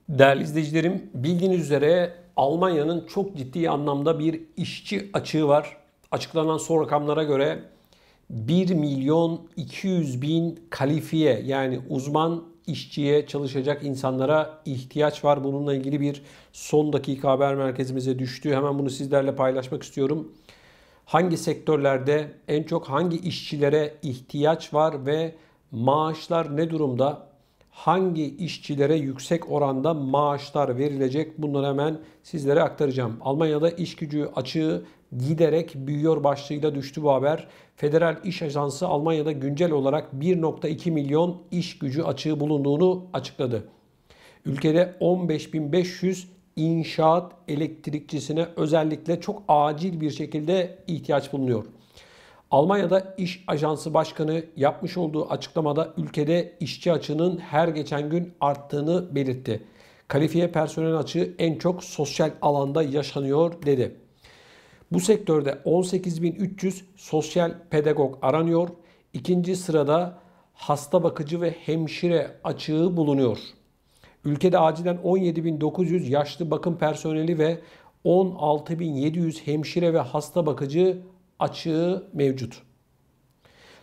Değerli izleyicilerim, bildiğiniz üzere Almanya'nın çok ciddi anlamda bir işçi açığı var. Açıklanan son rakamlara göre 1 milyon 200 bin kalifiye yani uzman işçiye çalışacak insanlara ihtiyaç var. Bununla ilgili bir son dakika haber merkezimize düştü. Hemen bunu sizlerle paylaşmak istiyorum. Hangi sektörlerde en çok hangi işçilere ihtiyaç var ve maaşlar ne durumda? Hangi işçilere yüksek oranda maaşlar verilecek? Bunları hemen sizlere aktaracağım. Almanya'da iş gücü açığı giderek büyüyor başlığıyla düştü bu haber. Federal İş Ajansı Almanya'da güncel olarak 1,2 milyon iş gücü açığı bulunduğunu açıkladı. Ülkede 15.500 inşaat elektrikçisine özellikle çok acil bir şekilde ihtiyaç bulunuyor. Almanya'da İş Ajansı Başkanı yapmış olduğu açıklamada ülkede işçi açığının her geçen gün arttığını belirtti. Kalifiye personel açığı en çok sosyal alanda yaşanıyor dedi. Bu sektörde 18.300 sosyal pedagog aranıyor. İkinci sırada hasta bakıcı ve hemşire açığı bulunuyor. Ülkede acilen 17.900 yaşlı bakım personeli ve 16.700 hemşire ve hasta bakıcı açığı mevcut.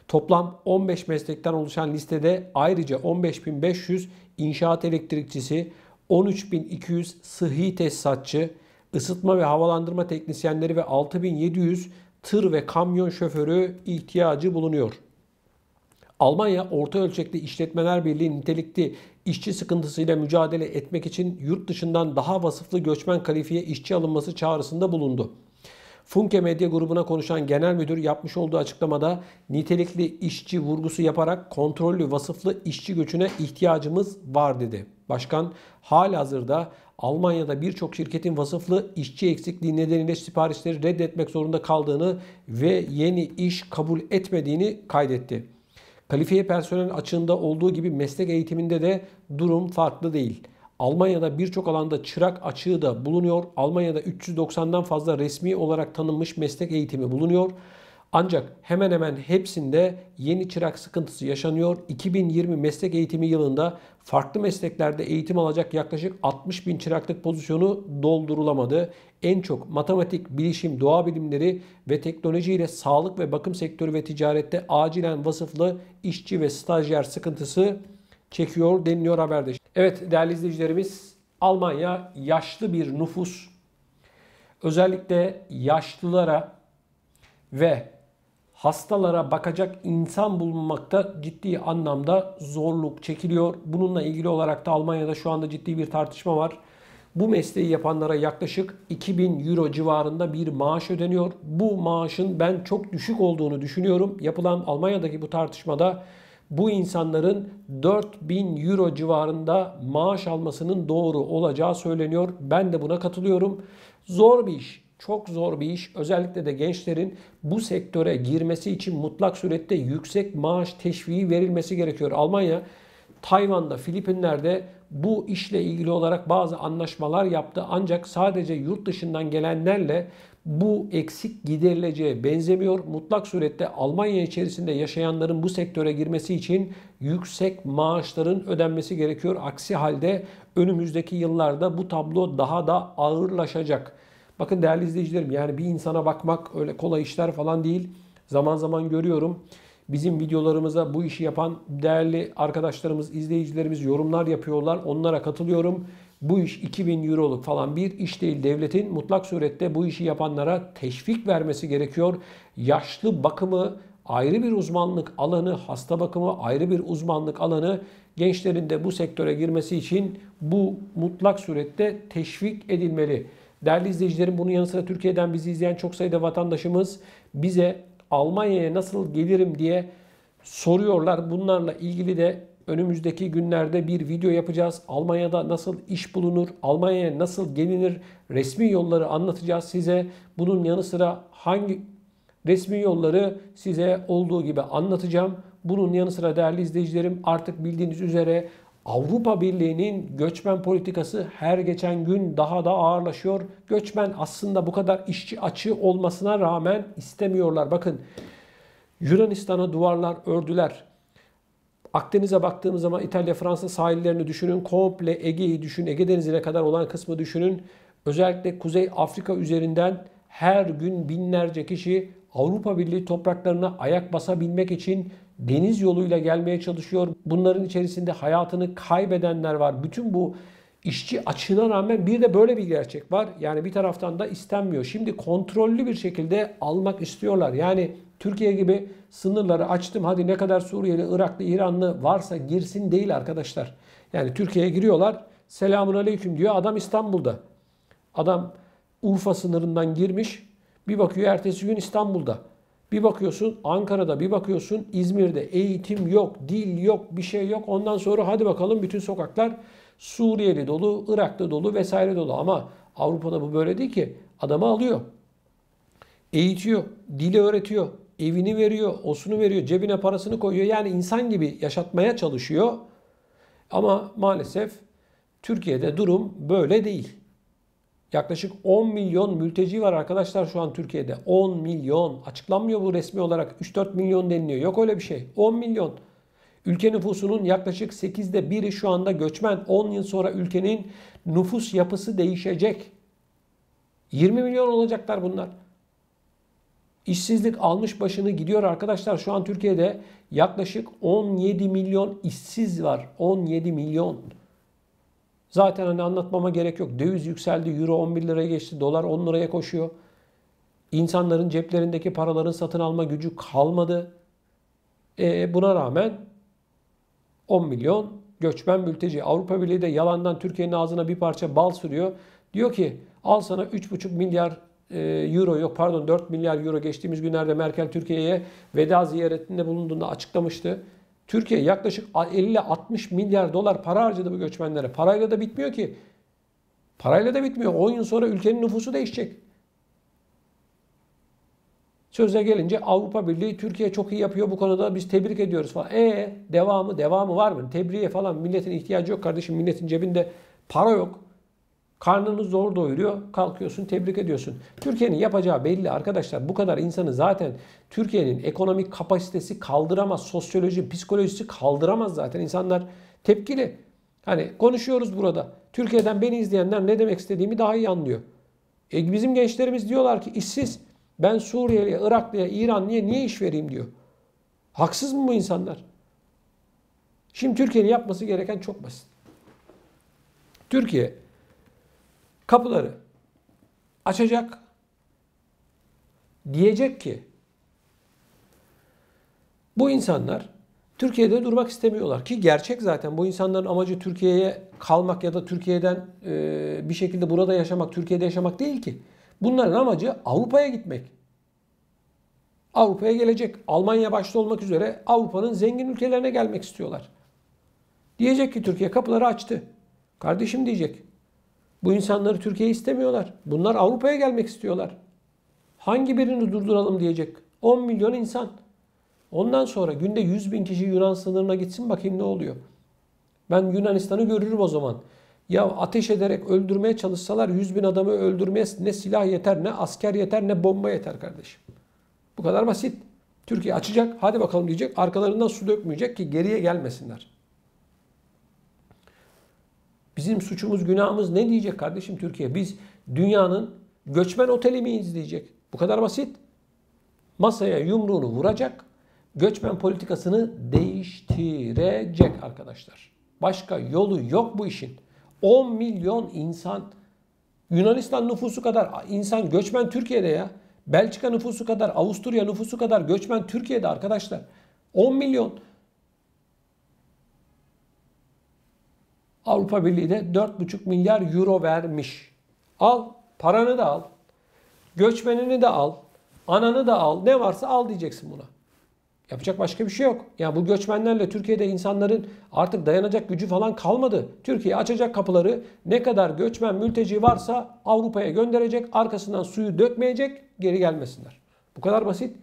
Toplam 15 meslekten oluşan listede ayrıca 15.500 inşaat elektrikçisi, 13.200 sıhhi tesisatçı, ısıtma ve havalandırma teknisyenleri ve 6.700 tır ve kamyon şoförü ihtiyacı bulunuyor. Almanya Orta Ölçekli İşletmeler Birliği nitelikli işçi sıkıntısıyla mücadele etmek için yurt dışından daha vasıflı göçmen kalifiye işçi alınması çağrısında bulundu. Funke Medya grubuna konuşan genel müdür yapmış olduğu açıklamada nitelikli işçi vurgusu yaparak kontrollü vasıflı işçi göçüne ihtiyacımız var dedi. Başkan halihazırda Almanya'da birçok şirketin vasıflı işçi eksikliği nedeniyle siparişleri reddetmek zorunda kaldığını ve yeni iş kabul etmediğini kaydetti. Kalifiye personel açığında olduğu gibi meslek eğitiminde de durum farklı değil. Almanya'da birçok alanda çırak açığı da bulunuyor. Almanya'da 390'dan fazla resmi olarak tanınmış meslek eğitimi bulunuyor. Ancak hemen hemen hepsinde yeni çırak sıkıntısı yaşanıyor. 2020 meslek eğitimi yılında farklı mesleklerde eğitim alacak yaklaşık 60 bin çıraklık pozisyonu doldurulamadı. En çok matematik, bilişim, doğa bilimleri ve teknoloji ile sağlık ve bakım sektörü ve ticarette acilen vasıflı işçi ve stajyer sıkıntısı çekiyor deniliyor haberde. Evet değerli izleyicilerimiz, Almanya yaşlı bir nüfus. Özellikle yaşlılara ve hastalara bakacak insan bulunmakta ciddi anlamda zorluk çekiliyor. Bununla ilgili olarak da Almanya'da şu anda ciddi bir tartışma var. Bu mesleği yapanlara yaklaşık 2000 euro civarında bir maaş ödeniyor. Bu maaşın ben çok düşük olduğunu düşünüyorum. Yapılan Almanya'daki bu tartışmada bu insanların 4000 euro civarında maaş almasının doğru olacağı söyleniyor. Ben de buna katılıyorum. Zor bir iş. Çok zor bir iş. Özellikle de gençlerin bu sektöre girmesi için mutlak surette yüksek maaş teşviği verilmesi gerekiyor. Almanya, Tayvan'da, Filipinler'de bu işle ilgili olarak bazı anlaşmalar yaptı. Ancak sadece yurt dışından gelenlerle bu eksik giderileceğe benzemiyor. Mutlak surette Almanya içerisinde yaşayanların bu sektöre girmesi için yüksek maaşların ödenmesi gerekiyor. Aksi halde önümüzdeki yıllarda bu tablo daha da ağırlaşacak. Bakın değerli izleyicilerim, yani bir insana bakmak öyle kolay işler falan değil. Zaman zaman görüyorum. Bizim videolarımıza bu işi yapan değerli arkadaşlarımız, izleyicilerimiz yorumlar yapıyorlar. Onlara katılıyorum. Bu iş 2000 euroluk falan bir iş değil. Devletin mutlak surette bu işi yapanlara teşvik vermesi gerekiyor. Yaşlı bakımı ayrı bir uzmanlık alanı, hasta bakımı ayrı bir uzmanlık alanı. Gençlerin de bu sektöre girmesi için bu mutlak surette teşvik edilmeli. Değerli izleyicilerim, bunun yanı sıra Türkiye'den bizi izleyen çok sayıda vatandaşımız bize Almanya'ya nasıl gelirim diye soruyorlar. Bunlarla ilgili de önümüzdeki günlerde bir video yapacağız. Almanya'da nasıl iş bulunur, Almanya'ya nasıl gelinir, resmi yolları anlatacağız size. Bunun yanı sıra hangi resmi yolları size olduğu gibi anlatacağım. Bunun yanı sıra değerli izleyicilerim, artık bildiğiniz üzere Avrupa Birliği'nin göçmen politikası her geçen gün daha da ağırlaşıyor. Göçmen aslında bu kadar işçi açığı olmasına rağmen istemiyorlar. Bakın, Yunanistan'a duvarlar ördüler. Akdeniz'e baktığımız zaman İtalya, Fransa sahillerini düşünün. Komple Ege'yi düşünün. Ege Denizi'ne kadar olan kısmı düşünün. Özellikle Kuzey Afrika üzerinden her gün binlerce kişi Avrupa Birliği topraklarına ayak basabilmek için deniz yoluyla gelmeye çalışıyor. Bunların içerisinde hayatını kaybedenler var. Bütün bu işçi açığına rağmen bir de böyle bir gerçek var. Yani bir taraftan da istenmiyor. Şimdi kontrollü bir şekilde almak istiyorlar. Yani Türkiye gibi sınırları açtım, hadi ne kadar Suriyeli, Iraklı, İranlı varsa girsin değil arkadaşlar. Yani Türkiye'ye giriyorlar. Selamun aleyküm diyor. Adam İstanbul'da. Adam Urfa sınırından girmiş. Bir bakıyor ertesi gün İstanbul'da. Bir bakıyorsun Ankara'da, bir bakıyorsun İzmir'de. Eğitim yok, dil yok, bir şey yok. Ondan sonra hadi bakalım bütün sokaklar Suriyeli dolu, Iraklı dolu vesaire dolu. Ama Avrupa'da bu böyle değil ki. Adamı alıyor. Eğitiyor, dili öğretiyor, evini veriyor, osunu veriyor, cebine parasını koyuyor. Yani insan gibi yaşatmaya çalışıyor. Ama maalesef Türkiye'de durum böyle değil. Yaklaşık 10 milyon mülteci var arkadaşlar şu an Türkiye'de. 10 milyon. Açıklanmıyor bu resmi olarak. 3-4 milyon deniliyor. Yok öyle bir şey. 10 milyon. Ülke nüfusunun yaklaşık 8'de 1'i şu anda göçmen. 10 yıl sonra ülkenin nüfus yapısı değişecek. 20 milyon olacaklar bunlar. İşsizlik almış başını gidiyor arkadaşlar. Şu an Türkiye'de yaklaşık 17 milyon işsiz var. 17 milyon. Zaten hani anlatmama gerek yok. Döviz yükseldi. Euro 11 liraya geçti. Dolar 10 liraya koşuyor. İnsanların ceplerindeki paraların satın alma gücü kalmadı. Buna rağmen 10 milyon göçmen mülteci. Avrupa Birliği de yalandan Türkiye'nin ağzına bir parça bal sürüyor. Diyor ki al sana 3,5 milyar euro, yok pardon 4 milyar euro, geçtiğimiz günlerde Merkel Türkiye'ye veda ziyaretinde bulunduğunda açıklamıştı. Türkiye yaklaşık 50-60 milyar dolar para harcadı bu göçmenlere. Parayla da bitmiyor ki. Parayla da bitmiyor. 10 yıl sonra ülkenin nüfusu değişecek. Söze gelince Avrupa Birliği Türkiye çok iyi yapıyor bu konuda, biz tebrik ediyoruz falan. Devamı var mı? Tebriğe falan milletin ihtiyacı yok kardeşim. Milletin cebinde para yok. Karnını zor doyuruyor. Kalkıyorsun tebrik ediyorsun. Türkiye'nin yapacağı belli arkadaşlar. Bu kadar insanı zaten Türkiye'nin ekonomik kapasitesi kaldıramaz. Sosyoloji, psikolojisi kaldıramaz zaten. İnsanlar tepkili. Hani konuşuyoruz burada. Türkiye'den beni izleyenler ne demek istediğimi daha iyi anlıyor. Bizim gençlerimiz diyorlar ki işsiz. Ben Suriyeli'ye, Iraklı'ya, İranlı'ya niye iş vereyim diyor. Haksız mı bu insanlar? Şimdi Türkiye'nin yapması gereken çok basit. Türkiye kapıları açacak. Diyecek ki bu insanlar Türkiye'de durmak istemiyorlar ki gerçek zaten. Bu insanların amacı Türkiye'ye kalmak ya da Türkiye'den bir şekilde burada yaşamak, Türkiye'de yaşamak değil ki. Bunların amacı Avrupa'ya gitmek. Avrupa'ya gelecek. Almanya başta olmak üzere Avrupa'nın zengin ülkelerine gelmek istiyorlar. Diyecek ki Türkiye kapıları açtı. Kardeşim diyecek. Bu insanları Türkiye istemiyorlar. Bunlar Avrupa'ya gelmek istiyorlar. Hangi birini durduralım diyecek. 10 milyon insan. Ondan sonra günde 100 bin kişi Yunan sınırına gitsin bakayım ne oluyor. Ben Yunanistan'ı görürüm o zaman. Ya ateş ederek öldürmeye çalışsalar 100 bin adamı öldürmeye ne silah yeter, ne asker yeter, ne bomba yeter kardeşim. Bu kadar basit. Türkiye açacak, hadi bakalım diyecek. Arkalarından su dökmeyecek ki geriye gelmesinler. Bizim suçumuz, günahımız ne diyecek kardeşim Türkiye? Biz dünyanın göçmen oteli miyiz diyecek. Bu kadar basit. Masaya yumruğunu vuracak. Göçmen politikasını değiştirecek arkadaşlar. Başka yolu yok bu işin. 10 milyon insan, Yunanistan nüfusu kadar insan göçmen Türkiye'de ya. Belçika nüfusu kadar, Avusturya nüfusu kadar göçmen Türkiye'de arkadaşlar. 10 milyon. Avrupa Birliği de 4,5 milyar euro vermiş. Al, paranı da al. Göçmenini de al. Ananı da al. Ne varsa al diyeceksin buna. Yapacak başka bir şey yok. Yani bu göçmenlerle Türkiye'de insanların artık dayanacak gücü falan kalmadı. Türkiye açacak kapıları, ne kadar göçmen mülteci varsa Avrupa'ya gönderecek, arkasından suyu dökmeyecek, geri gelmesinler. Bu kadar basit.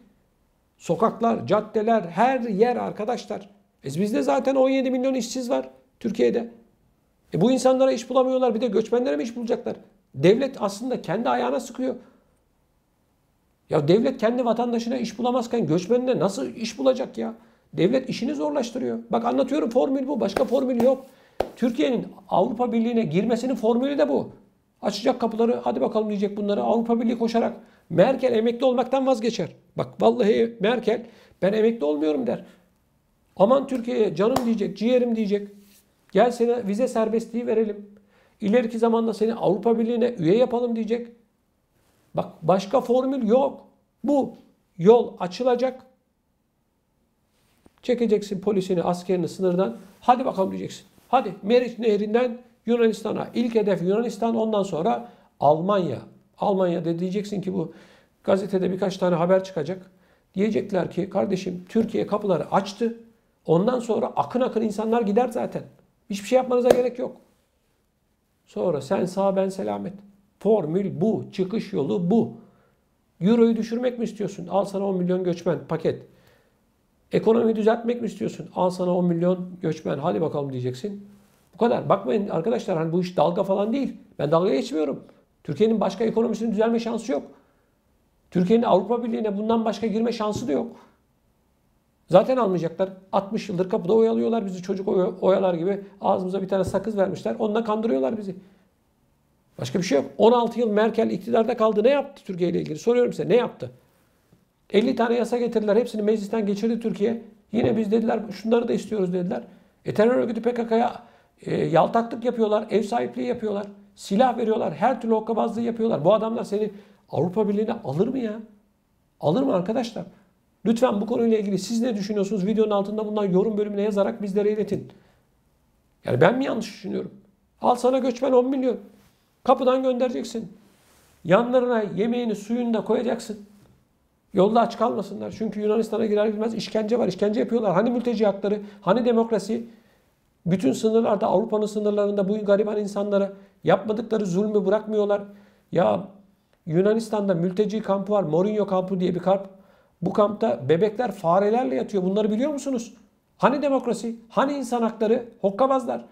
Sokaklar, caddeler, her yer arkadaşlar. Bizde zaten 17 milyon işsiz var Türkiye'de. Bu insanlara iş bulamıyorlar, bir de göçmenlere mi iş bulacaklar? Devlet aslında kendi ayağına sıkıyor. Ya devlet kendi vatandaşına iş bulamazken göçmenine nasıl iş bulacak ya? Devlet işini zorlaştırıyor. Bak anlatıyorum, formül bu. Başka formül yok. Türkiye'nin Avrupa Birliği'ne girmesinin formülü de bu. Açacak kapıları, hadi bakalım diyecek bunları. Avrupa Birliği koşarak. Merkel emekli olmaktan vazgeçer. Bak vallahi Merkel ben emekli olmuyorum der. Aman Türkiye'ye canım diyecek, ciğerim diyecek. Gel sana vize serbestliği verelim. İleriki zamanda seni Avrupa Birliği'ne üye yapalım diyecek. Bak başka formül yok. Bu yol açılacak. Çekeceksin polisini, askerini sınırdan. Hadi bakalım diyeceksin. Hadi Meriç Nehri'nden Yunanistan'a. İlk hedef Yunanistan, ondan sonra Almanya. Almanya'da diyeceksin ki bu gazetede birkaç tane haber çıkacak. Diyecekler ki kardeşim Türkiye kapıları açtı. Ondan sonra akın akın insanlar gider zaten. Hiçbir şey yapmanıza gerek yok. Sonra sen sağ ben selamet. Formül bu. Çıkış yolu bu. Euro'yu düşürmek mi istiyorsun? Al sana 10 milyon göçmen paket. Ekonomiyi düzeltmek mi istiyorsun? Al sana 10 milyon göçmen. Hadi bakalım diyeceksin. Bu kadar. Bakmayın arkadaşlar, hani bu iş dalga falan değil. Ben dalga geçmiyorum. Türkiye'nin başka ekonomisinin düzelme şansı yok. Türkiye'nin Avrupa Birliği'ne bundan başka girme şansı da yok. Zaten almayacaklar. 60 yıldır kapıda oyalıyorlar bizi, çocuk oyalar gibi. Ağzımıza bir tane sakız vermişler. Onunla kandırıyorlar bizi. Başka bir şey yok. 16 yıl Merkel iktidarda kaldı. Ne yaptı Türkiye ile ilgili? Soruyorum size. Ne yaptı? 50 tane yasa getirdiler. Hepsini meclisten geçirdi Türkiye. Yine biz dediler şunları da istiyoruz dediler. Terör örgütü PKK'ya yaltaklık yapıyorlar. Ev sahipliği yapıyorlar. Silah veriyorlar. Her türlü hokkabazlığı yapıyorlar. Bu adamlar seni Avrupa Birliği'ne alır mı ya? Alır mı arkadaşlar? Lütfen bu konuyla ilgili siz ne düşünüyorsunuz? Videonun altında bundan yorum bölümüne yazarak bizlere iletin. Yani ben mi yanlış düşünüyorum? Al sana göçmen 10 milyon. Kapıdan göndereceksin. Yanlarına yemeğini suyunu da koyacaksın. Yolda aç kalmasınlar. Çünkü Yunanistan'a girer girmez işkence var. İşkence yapıyorlar. Hani mülteci hakları? Hani demokrasi? Bütün sınırlarda, Avrupa'nın sınırlarında bu gariban insanlara yapmadıkları zulmü bırakmıyorlar. Ya Yunanistan'da mülteci kampı var. Morinyo kampı diye bir kamp. Bu kampta bebekler farelerle yatıyor. Bunları biliyor musunuz? Hani demokrasi? Hani insan hakları? Hokkabazlar.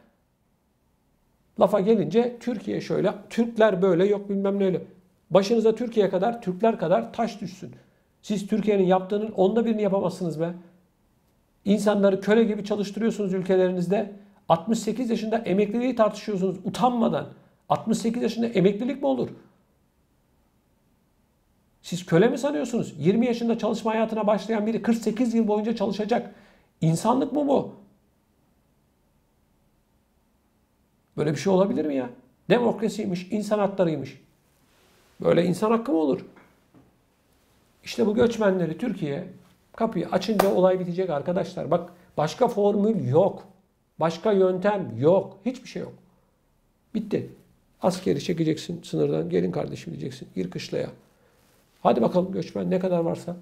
Lafa gelince Türkiye şöyle, Türkler böyle, yok bilmem ne öyle. Başınıza Türkiye kadar, Türkler kadar taş düşsün. Siz Türkiye'nin yaptığının onda birini yapamazsınız be. İnsanları köle gibi çalıştırıyorsunuz ülkelerinizde. 68 yaşında emekliliği tartışıyorsunuz utanmadan. 68 yaşında emeklilik mi olur? Siz köle mi sanıyorsunuz? 20 yaşında çalışma hayatına başlayan biri 48 yıl boyunca çalışacak. İnsanlık mı bu? Böyle bir şey olabilir mi ya? Demokrasiymiş, insan haklarıymış. Böyle insan hakkı mı olur? İşte bu göçmenleri Türkiye kapıyı açınca olay bitecek arkadaşlar. Bak başka formül yok. Başka yöntem yok. Hiçbir şey yok. Bitti. Askeri çekeceksin sınırdan. Gelin kardeşim diyeceksin. Gir kışlaya. Hadi bakalım göçmen ne kadar varsa.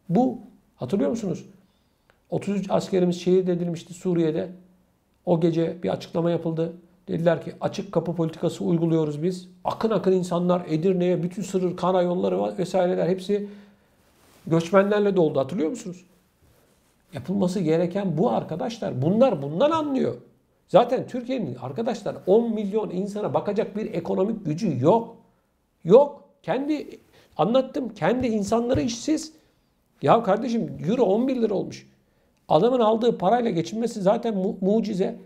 Bu. Hatırlıyor musunuz? 33 askerimiz şehit edilmişti Suriye'de. O gece bir açıklama yapıldı. Dediler ki açık kapı politikası uyguluyoruz biz. Akın akın insanlar Edirne'ye, bütün sınır karayolları vesaireler hepsi göçmenlerle doldu. Hatırlıyor musunuz? Yapılması gereken bu arkadaşlar. Bunlar bundan anlıyor. Zaten Türkiye'nin arkadaşlar 10 milyon insana bakacak bir ekonomik gücü yok. Yok. Anlattım. Kendi insanları işsiz. Ya kardeşim euro 11 lira olmuş. Adamın aldığı parayla geçinmesi zaten mucize.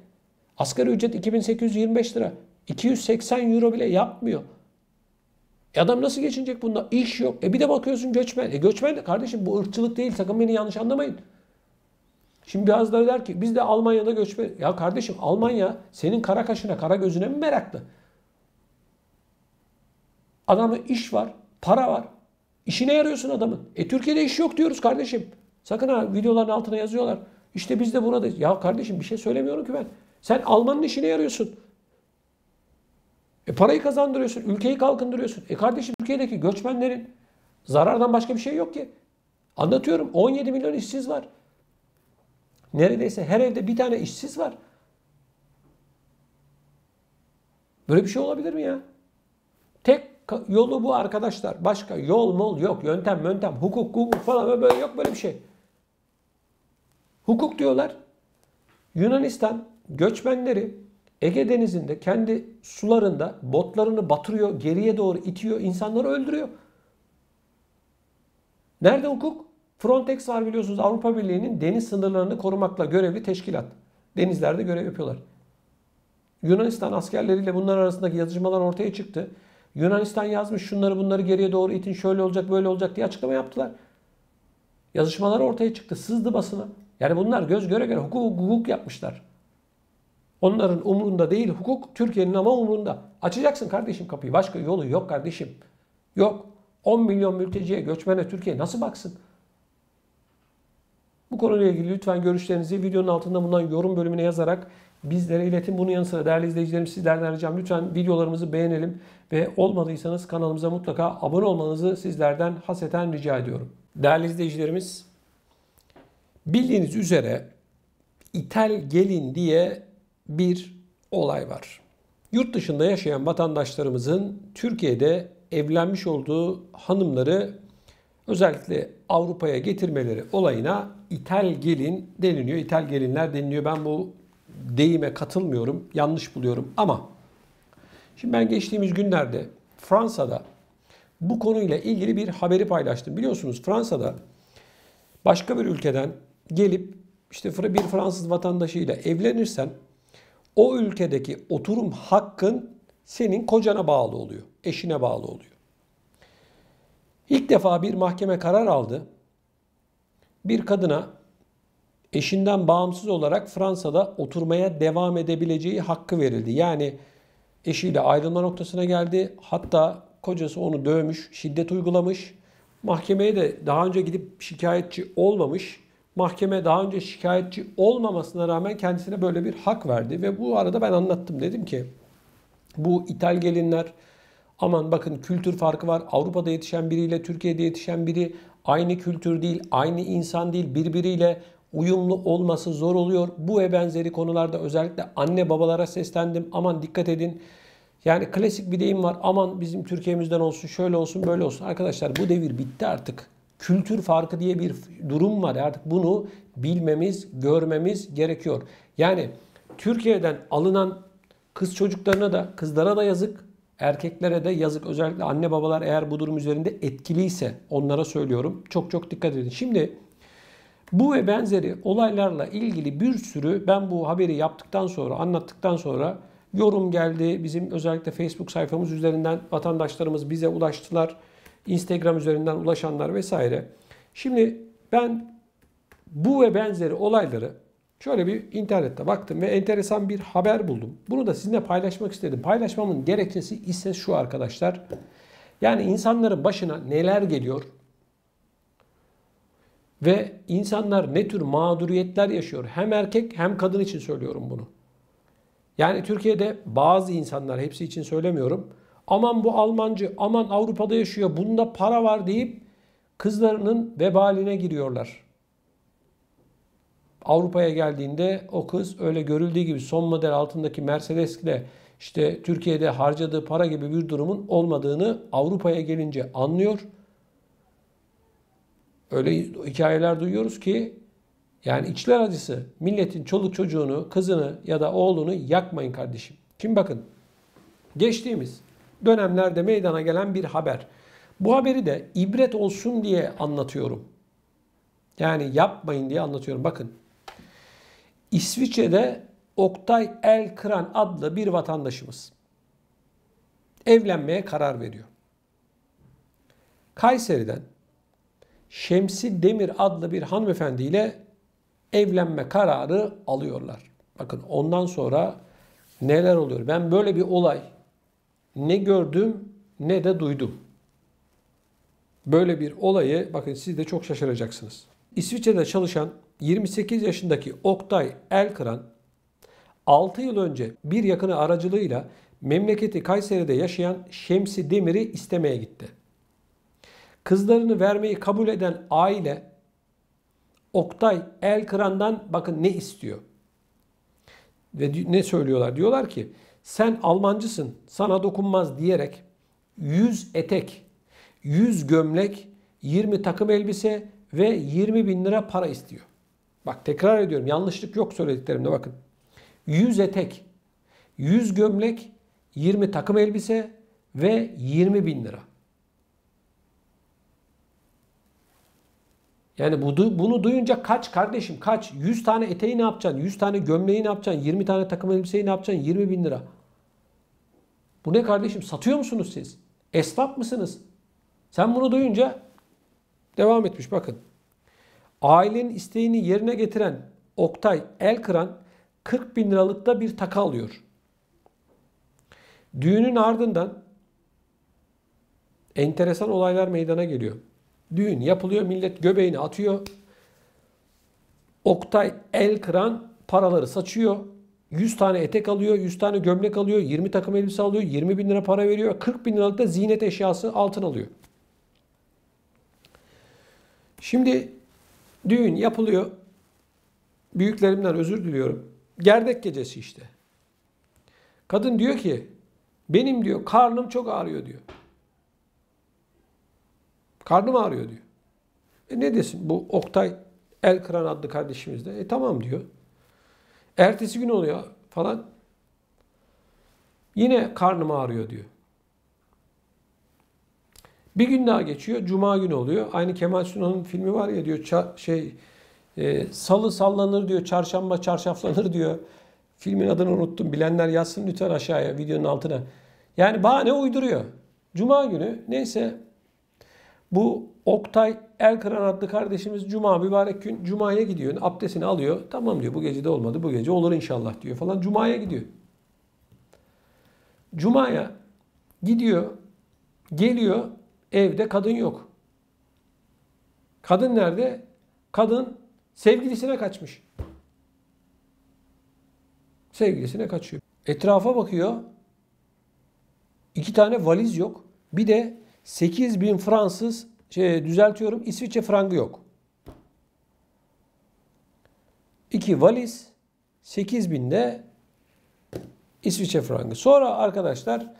Asgari ücret 2825 lira. 280 euro bile yapmıyor. Adam nasıl geçinecek bunda? İş yok. Bir de bakıyorsun göçmen. Göçmen de kardeşim bu ırkçılık değil. Sakın beni yanlış anlamayın. Şimdi bazıları der ki biz de Almanya'da göçmen. Ya kardeşim Almanya senin kara kaşına, kara gözüne mi meraklı? Adamın iş var, para var. İşine yarıyorsun adamın. Türkiye'de iş yok diyoruz kardeşim. Sakın ha videoların altına yazıyorlar. İşte biz de buradayız. Ya kardeşim bir şey söylemiyorum ki ben. Sen Almanın işine yarıyorsun. Parayı kazandırıyorsun. Ülkeyi kalkındırıyorsun. Kardeşim Türkiye'deki göçmenlerin zarardan başka bir şey yok ki. Anlatıyorum. 17 milyon işsiz var. Neredeyse her evde bir tane işsiz var. Böyle bir şey olabilir mi ya? Tek yolu bu arkadaşlar. Başka yol mol yok. Yöntem, hukuk falan böyle yok böyle bir şey. Hukuk diyorlar. Yunanistan göçmenleri Ege Denizi'nde kendi sularında botlarını batırıyor, geriye doğru itiyor, insanları öldürüyor. Nerede hukuk? Frontex var biliyorsunuz, Avrupa Birliği'nin deniz sınırlarını korumakla görevli teşkilat. Denizlerde görev yapıyorlar. Yunanistan askerleriyle bunlar arasındaki yazışmalar ortaya çıktı. Yunanistan yazmış şunları bunları geriye doğru itin, şöyle olacak böyle olacak diye açıklama yaptılar. Yazışmalar ortaya çıktı. Sızdı basına. Yani bunlar göz göre göre hukuk yapmışlar. Onların umurunda değil hukuk, Türkiye'nin ama umurunda. Açacaksın kardeşim kapıyı. Başka yolu yok kardeşim. Yok. 10 milyon mülteciye, göçmene Türkiye nasıl baksın? Bu konuyla ilgili lütfen görüşlerinizi videonun altında bulunan yorum bölümüne yazarak bizlere iletin. Bunun yanı sıra değerli izleyicilerim, sizlerden ricam lütfen videolarımızı beğenelim ve olmadıysanız kanalımıza mutlaka abone olmanızı sizlerden hasreten rica ediyorum. Değerli izleyicilerimiz, bildiğiniz üzere ithal gelin diye bir olay var. Yurt dışında yaşayan vatandaşlarımızın Türkiye'de evlenmiş olduğu hanımları özellikle Avrupa'ya getirmeleri olayına ithal gelin deniliyor. İthal gelinler deniliyor. Ben bu deyime katılmıyorum. Yanlış buluyorum ama şimdi ben geçtiğimiz günlerde Fransa'da bu konuyla ilgili bir haberi paylaştım. Biliyorsunuz Fransa'da başka bir ülkeden gelip işte bir Fransız vatandaşıyla evlenirsen o ülkedeki oturum hakkın senin kocana bağlı oluyor. Eşine bağlı oluyor. İlk defa bir mahkeme karar aldı. Bir kadına eşinden bağımsız olarak Fransa'da oturmaya devam edebileceği hakkı verildi. Yani eşiyle ayrılma noktasına geldi. Hatta kocası onu dövmüş, şiddet uygulamış. Mahkemeye de daha önce gidip şikayetçi olmamış. Mahkeme daha önce şikayetçi olmamasına rağmen kendisine böyle bir hak verdi. Ve bu arada ben anlattım. Dedim ki bu ithal gelinler, aman bakın kültür farkı var. Avrupa'da yetişen biriyle Türkiye'de yetişen biri aynı kültür değil, aynı insan değil. Birbiriyle uyumlu olması zor oluyor. Bu ve benzeri konularda özellikle anne babalara seslendim. Aman dikkat edin. Yani klasik bir deyim var. Aman bizim Türkiye'mizden olsun, şöyle olsun, böyle olsun. Arkadaşlar bu devir bitti artık. Kültür farkı diye bir durum var. Artık bunu bilmemiz, görmemiz gerekiyor. Yani Türkiye'den alınan kız çocuklarına da, kızlara da yazık, erkeklere de yazık. Özellikle anne babalar eğer bu durum üzerinde etkiliyse onlara söylüyorum. Çok çok dikkat edin. Şimdi bu ve benzeri olaylarla ilgili bir sürü ben bu haberi yaptıktan sonra, anlattıktan sonra yorum geldi. Bizim özellikle Facebook sayfamız üzerinden vatandaşlarımız bize ulaştılar. Instagram üzerinden ulaşanlar vesaire. Şimdi ben bu ve benzeri olayları şöyle bir internette baktım ve enteresan bir haber buldum. Bunu da sizinle paylaşmak istedim. Paylaşmamın gerekçesi ise şu arkadaşlar. Yani insanların başına neler geliyor ve insanlar ne tür mağduriyetler yaşıyor. Hem erkek hem kadın için söylüyorum bunu. Yani Türkiye'de bazı insanlar, hepsi için söylemiyorum, aman bu Almancı, aman Avrupa'da yaşıyor, bunda para var deyip kızlarının vebaline giriyorlar. Avrupa'ya geldiğinde o kız öyle görüldüğü gibi son model altındaki Mercedes'le işte Türkiye'de harcadığı para gibi bir durumun olmadığını Avrupa'ya gelince anlıyor. Öyle hikayeler duyuyoruz ki yani içler acısı. Milletin çoluk çocuğunu, kızını ya da oğlunu yakmayın kardeşim. Şimdi bakın geçtiğimiz dönemlerde meydana gelen bir haber. Bu haberi de ibret olsun diye anlatıyorum. Yani yapmayın diye anlatıyorum. Bakın İsviçre'de Oktay Elkıran adlı bir vatandaşımız evlenmeye karar veriyor. Kayseri'den Şemsi Demir adlı bir hanımefendiyle evlenme kararı alıyorlar. Bakın ondan sonra neler oluyor? Ben böyle bir olay ne gördüm ne de duydum. Böyle bir olayı bakın siz de çok şaşıracaksınız. İsviçre'de çalışan 28 yaşındaki Oktay Elkıran 6 yıl önce bir yakını aracılığıyla memleketi Kayseri'de yaşayan Şemsi Demir'i istemeye gitti. Kızlarını vermeyi kabul eden aile Oktay Elkıran'dan bakın ne istiyor? Ve ne söylüyorlar? Diyorlar ki sen Almancısın, sana dokunmaz diyerek 100 etek, 100 gömlek, 20 takım elbise ve 20 bin lira para istiyor. Bak tekrar ediyorum, yanlışlık yok söylediklerimde bakın. 100 etek, 100 gömlek, 20 takım elbise ve 20 bin lira. Yani bunu duyunca kaç kardeşim kaç? 100 tane eteği ne yapacaksın? 100 tane gömleği ne yapacaksın? 20 tane takım elbiseyi ne yapacaksın? 20 bin lira. Bu ne kardeşim? Satıyor musunuz siz? Esnaf mısınız? Sen bunu duyunca devam etmiş bakın. Ailenin isteğini yerine getiren Oktay Elkıran 40 bin liralıkta bir takı alıyor. Düğünün ardından enteresan olaylar meydana geliyor. Düğün yapılıyor, millet göbeğini atıyor. Oktay Elkıran paraları saçıyor. 100 tane etek alıyor, 100 tane gömlek alıyor, 20 takım elbise alıyor, 20 bin lira para veriyor. 40 bin liralık da ziynet eşyası altın alıyor. Şimdi düğün yapılıyor. Büyüklerimden özür diliyorum. Gerdek gecesi işte. Kadın diyor ki benim diyor karnım çok ağrıyor diyor. Karnım ağrıyor diyor. Ne desin bu Oktay Elkıran adlı kardeşimiz de. Tamam diyor. Ertesi gün oluyor falan. Yine karnım ağrıyor diyor. Bir gün daha geçiyor. Cuma günü oluyor. Aynı Kemal Sunal'ın filmi var ya diyor. Salı sallanır diyor. Çarşamba çarşaflanır diyor. Filmin adını unuttum. Bilenler yazsın lütfen aşağıya videonun altına. Yani bahane uyduruyor. Cuma günü neyse bu Oktay Elkıran adlı kardeşimiz Cuma mübarek gün Cuma'ya gidiyor. Abdestini alıyor. Tamam diyor bu gece de olmadı. Bu gece olur inşallah diyor falan. Cuma'ya gidiyor. Cuma'ya gidiyor. Geliyor. Evde kadın yok. Kadın nerede? Kadın sevgilisine kaçmış. Sevgilisine kaçıyor. Etrafa bakıyor. 2 tane valiz yok. Bir de 8 bin Fransız, düzeltiyorum İsviçre frangı yok. 2 valiz, 8 bin de İsviçre frangı. Sonra arkadaşlar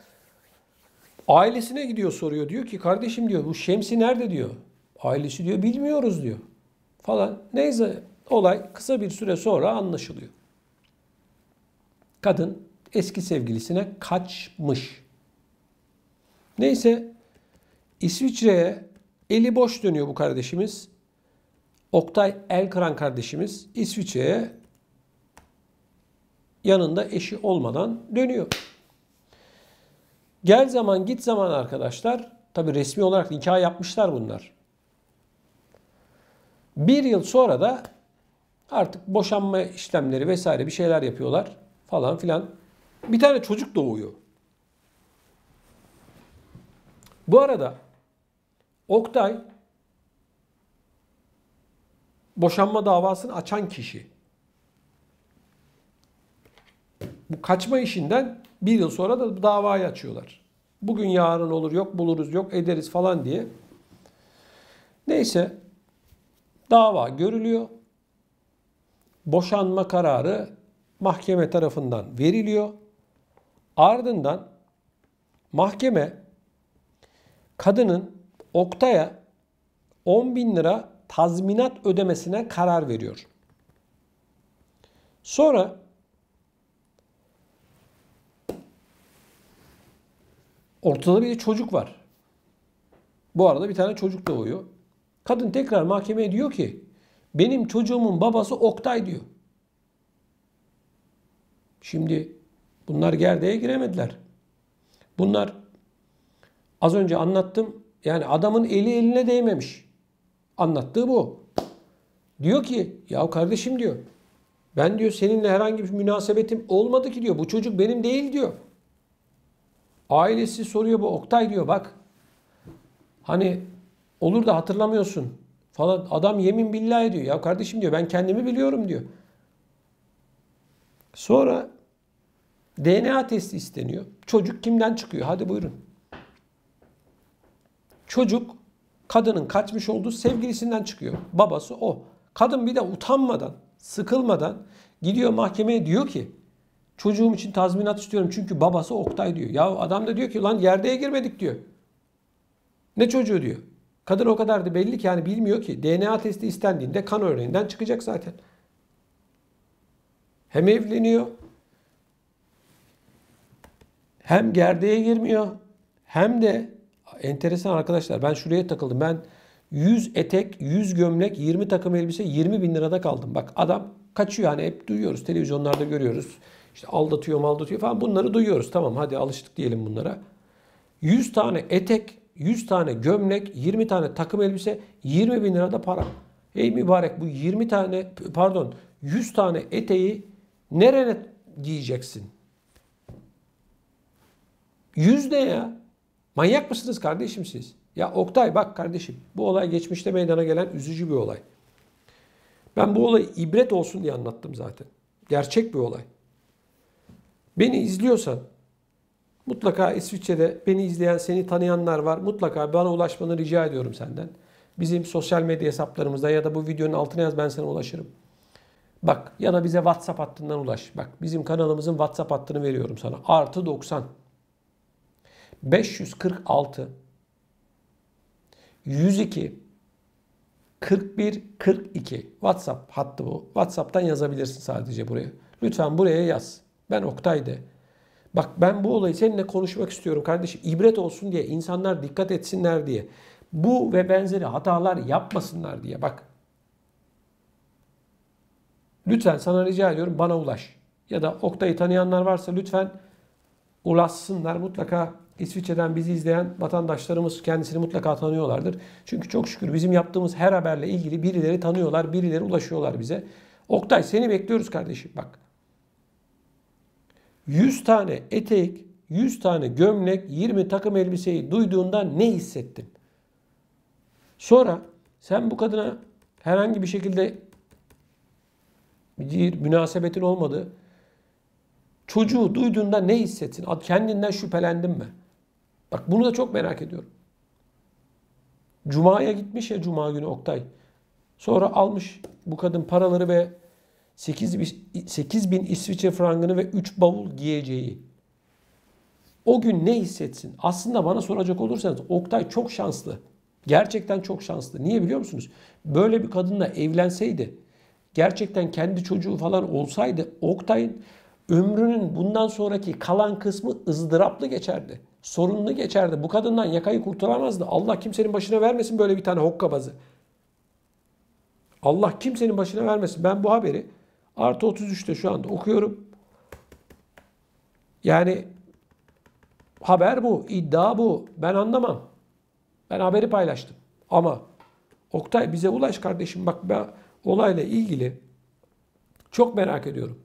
ailesine gidiyor soruyor. Diyor ki kardeşim diyor bu Şemsi nerede diyor. Ailesi diyor bilmiyoruz diyor. Falan. Neyse olay kısa bir süre sonra anlaşılıyor. Kadın eski sevgilisine kaçmış. Neyse İsviçre'ye eli boş dönüyor bu kardeşimiz. Oktay Elkıran kardeşimiz İsviçre'ye yanında eşi olmadan dönüyor. Gel zaman git zaman arkadaşlar. Tabi resmi olarak nikah yapmışlar bunlar. Bir yıl sonra da artık boşanma işlemleri vesaire bir şeyler yapıyorlar falan filan. Bir tane çocuk doğuyor. Bu arada Oktay boşanma davasını açan kişi. Bu kaçma işinden bir yıl sonra da davayı açıyorlar. Bugün yarın olur yok buluruz yok ederiz falan diye. Neyse dava görülüyor. Boşanma kararı mahkeme tarafından veriliyor. Ardından mahkeme kadının Oktay'a 10 bin lira tazminat ödemesine karar veriyor. Sonra ortada bir çocuk var. Bu arada bir tane çocuk doğuyor. Kadın tekrar mahkemeye diyor ki benim çocuğumun babası Oktay diyor. Şimdi bunlar gerdeğe giremediler. Bunlar az önce anlattım. Yani adamın eli eline değmemiş. Anlattığı bu. Diyor ki ya kardeşim diyor. Ben diyor seninle herhangi bir münasebetim olmadı ki diyor. Bu çocuk benim değil diyor. Ailesi soruyor bu Oktay diyor bak. Hani olur da hatırlamıyorsun falan. Adam yemin billahi diyor. Ya kardeşim diyor ben kendimi biliyorum diyor. Sonra DNA testi isteniyor. Çocuk kimden çıkıyor? Hadi buyurun. Çocuk kadının kaçmış olduğu sevgilisinden çıkıyor. Babası o. Kadın bir de utanmadan, sıkılmadan gidiyor mahkemeye diyor ki çocuğum için tazminat istiyorum çünkü babası Oktay diyor. Ya adam da diyor ki lan gerdeğe girmedik diyor. Ne çocuğu diyor. Kadın o kadar da belli ki yani bilmiyor ki DNA testi istendiğinde kan örneğinden çıkacak zaten. Hem evleniyor hem gerdeğe girmiyor hem de enteresan arkadaşlar ben şuraya takıldım. Ben 100 etek, 100 gömlek, 20 takım elbise 20 bin lirada kaldım. Bak adam kaçıyor, hani hep duyuyoruz, televizyonlarda görüyoruz. İşte aldatıyor falan, bunları duyuyoruz. Tamam, hadi alıştık diyelim bunlara. 100 tane etek, 100 tane gömlek, 20 tane takım elbise, 20 bin lirada para. Ey mübarek, bu 100 tane eteği nereye giyeceksin? 100 ne ya? Manyak mısınız kardeşim siz? Ya Oktay bak kardeşim, bu olay geçmişte meydana gelen üzücü bir olay. Ben bu olayı ibret olsun diye anlattım zaten. Gerçek bir olay. Beni izliyorsan mutlaka İsviçre'de beni izleyen, seni tanıyanlar var. Mutlaka bana ulaşmanı rica ediyorum senden. Bizim sosyal medya hesaplarımızda ya da bu videonun altına yaz, ben sana ulaşırım. Bak, ya da bize WhatsApp hattından ulaş. Bak, bizim kanalımızın WhatsApp hattını veriyorum sana. +90 546 102 41 42 WhatsApp hattı bu. WhatsApp'tan yazabilirsin sadece buraya. Lütfen buraya yaz. Ben Oktay de. Bak, ben bu olayı seninle konuşmak istiyorum kardeşim. İbret olsun diye, insanlar dikkat etsinler diye. Bu ve benzeri hatalar yapmasınlar diye. Bak. Lütfen sana rica ediyorum, bana ulaş. Ya da Oktay'ı tanıyanlar varsa lütfen ulaşsınlar. Mutlaka İsviçre'den bizi izleyen vatandaşlarımız kendisini mutlaka tanıyorlardır. Çünkü çok şükür bizim yaptığımız her haberle ilgili birileri tanıyorlar, birileri ulaşıyorlar bize. Oktay, seni bekliyoruz kardeşim bak. 100 tane etek, 100 tane gömlek, 20 takım elbiseyi duyduğunda ne hissettin? Sonra sen bu kadına herhangi bir şekilde bir münasebetin olmadı. Çocuğu duyduğunda ne hissettin? Kendinden şüphelendin mi? Bak, bunu da çok merak ediyorum. Cuma'ya gitmiş ya, Cuma günü Oktay. Sonra almış bu kadın paraları ve 8 bin İsviçre frangını ve 3 bavul giyeceği. O gün ne hissetsin? Aslında bana soracak olursanız Oktay çok şanslı. Gerçekten çok şanslı. Niye biliyor musunuz? Böyle bir kadınla evlenseydi, gerçekten kendi çocuğu falan olsaydı, Oktay'ın ömrünün bundan sonraki kalan kısmı ızdıraplı geçerdi. Sorunlu geçerdi. Bu kadından yakayı kurtaramazdı. Allah kimsenin başına vermesin böyle bir tane hokkabazı. Allah kimsenin başına vermesin. Ben bu haberi +33'te şu anda okuyorum. Yani haber bu, iddia bu. Ben anlamam. Ben haberi paylaştım. Ama Oktay, bize ulaş kardeşim. Bak, ben olayla ilgili çok merak ediyorum.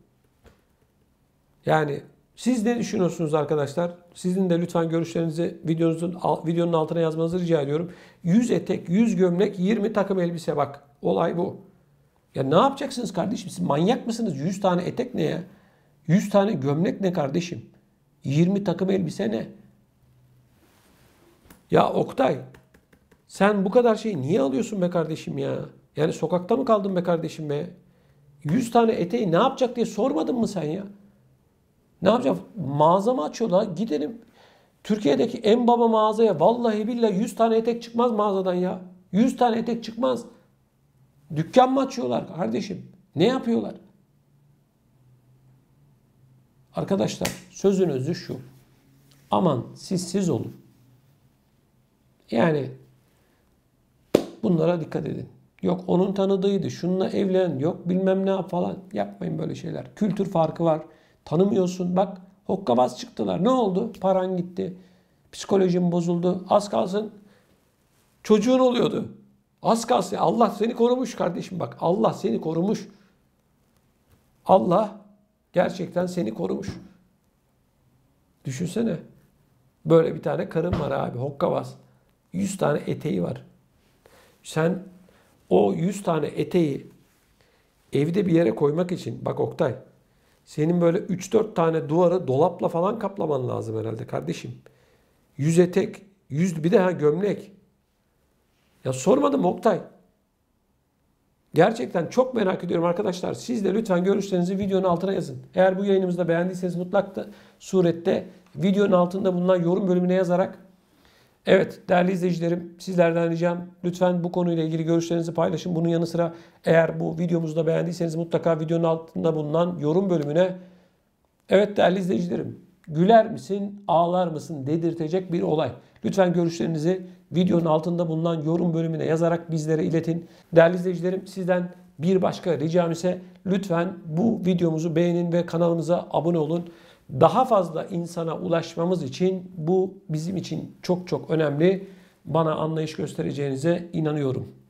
Yani siz ne düşünüyorsunuz arkadaşlar? Sizin de lütfen görüşlerinizi videonun altına yazmanızı rica ediyorum. 100 etek, 100 gömlek, 20 takım elbise, bak. Olay bu. Ya ne yapacaksınız kardeşim? Siz manyak mısınız? 100 tane etek ne ya? 100 tane gömlek ne kardeşim? 20 takım elbise ne? Ya Oktay, sen bu kadar şeyi niye alıyorsun be kardeşim ya? Yani sokakta mı kaldın be kardeşim be? 100 tane eteği ne yapacak diye sormadın mı sen ya? Ne yapacağım? Mağaza mı açıyorlar? Gidelim. Türkiye'deki en baba mağazaya vallahi billahi 100 tane etek çıkmaz mağazadan ya. 100 tane etek çıkmaz. Dükkan mı açıyorlar kardeşim? Ne yapıyorlar? Arkadaşlar, sözün özü şu. Aman siz olun. Yani bunlara dikkat edin. Yok onun tanıdığıydı, şununla evlen, yok bilmem ne yap falan. Yapmayın böyle şeyler. Kültür farkı var. Tanımıyorsun. Bak, hokkabaz çıktılar. Ne oldu? Paran gitti. Psikolojin bozuldu. Az kalsın çocuğun oluyordu. Az kalsın. Allah seni korumuş kardeşim bak. Allah seni korumuş. Allah gerçekten seni korumuş. Düşünsene. Böyle bir tane karın var abi. Hokkabaz. 100 tane eteği var. Sen o 100 tane eteği evde bir yere koymak için, bak Oktay, senin böyle 3-4 tane duvarı dolapla falan kaplaman lazım herhalde kardeşim. 100 etek, 100 bir de gömlek. Ya sormadım Oktay. Gerçekten çok merak ediyorum arkadaşlar. Siz de lütfen görüşlerinizi videonun altına yazın. Eğer bu yayınımızı da beğendiyseniz mutlaka surette videonun altında bulunan yorum bölümüne yazarak, evet değerli izleyicilerim, sizlerden ricam lütfen bu konuyla ilgili görüşlerinizi paylaşın. Bunun yanı sıra eğer bu videomuzu da beğendiyseniz mutlaka videonun altında bulunan yorum bölümüne, evet değerli izleyicilerim, güler misin, ağlar mısın dedirtecek bir olay. Lütfen görüşlerinizi videonun altında bulunan yorum bölümüne yazarak bizlere iletin. Değerli izleyicilerim, sizden bir başka ricam ise lütfen bu videomuzu beğenin ve kanalımıza abone olun. Daha fazla insana ulaşmamız için bu bizim için çok çok önemli. Bana anlayış göstereceğinize inanıyorum.